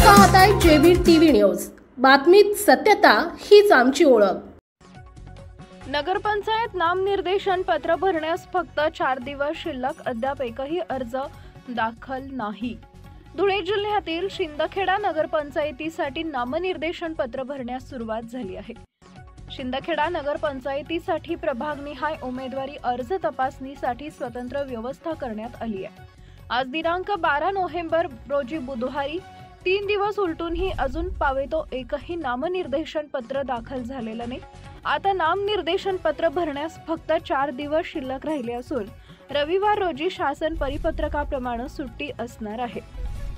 पाहताय JB TV news. बातमीत सत्यता हीच आमची ओळख। नगरपंचायत नामनिर्देशन पत्र भरण्यास फक्त 4 दिवस शिल्लक, अद्याप एकही अर्ज दाखल नाही। धुळे जिल्ह्यातील शिंदखेडा नगरपंचायतीसाठी नामनिर्देशन पत्र भरण्यास सुरुवात झाली आहे। शिंदखेडा नगरपंचायतीसाठी प्रभागनिहाय उमेदवारी अर्ज तपासणीसाठी स्वतंत्र व्यवस्था करण्यात आली आहे। आज दिनांक 12 नोव्हेंबर रोजी बुधवारी 3 दिवस उलटूनही अजून पावेतो एकही नामनिर्देशन पत्र दाखल झालेलं नाही। आता नामनिर्देशन पत्र भरण्यास फक्त 4 दिवस शिल्लक राहिले असून रविवार रोजी शासन परिपत्रकाप्रमाणे सुट्टी असणार आहे।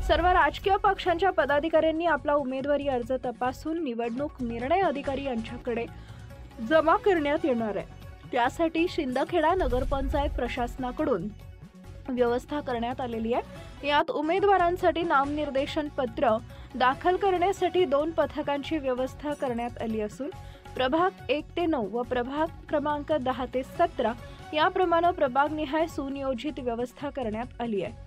सर्व राजकीय पक्षांच्या पदाधिकाऱ्यांनी आपला उमेदवारी अर्ज तपासून निवडणूक निर्णय अधिकारी यांच्याकडे जमा करण्यात येणार आहे। त्यासाठी शिंदखेडा नगरपंचायत प्रशासनाकडून व्यवस्था करण्यात आलेली आहे। यात उमेदवारांसाठी नामनिर्देशन पत्र दाखल करण्यासाठी 2 पथकांची व्यवस्था करण्यात आली असून प्रभाग 1 ते 9 व प्रभाग क्रमांक 10 ते 17 याप्रमाणे प्रभागनिहाय सुनियोजित व्यवस्था करण्यात आली आहे।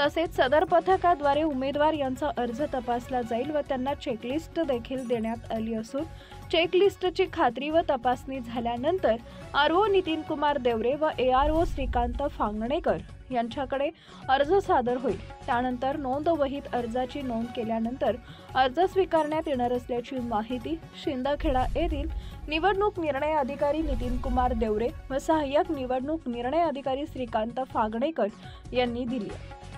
तसेच सदर पथकाद्वारे उमेदवार यांचा अर्ज तपासला जाईल व त्यांना चेकलिस्ट देखील देण्यात आली असून चेकलिस्टची खात्री व तपासणी झाल्यानंतर आरओ नितीन कुमार देवरे व एआरओ श्रीकांत फांगणेकर यांच्याकडे अर्ज सादर होईल। त्यानंतर नोंद वहीत अर्जाची नोंद केल्यानंतर अर्ज स्वीकारण्यात येणार असल्याची माहिती शिंदखेडा येथील निवडणूक निर्णय अधिकारी नितीन कुमार देवरे व सहाय्यक निवडणूक निर्णय अधिकारी श्रीकांत फांगणेकर यांनी दिली।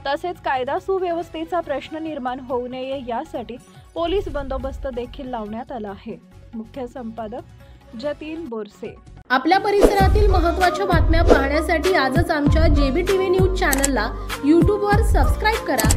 तसेच कायदा सुव्यवस्थेचा प्रश्न निर्माण होऊ नये यासाठी पोलीस बंदोबस्त देखील लावण्यात आला आहे। मुख्य संपादक जतीन बोरसे। आपल्या परिसरातील महत्त्वाच्या बातम्या पाहण्यासाठी आजच आमच्या जेबी टीव्ही न्यूज चॅनलला YouTube वर सबस्क्राइब करा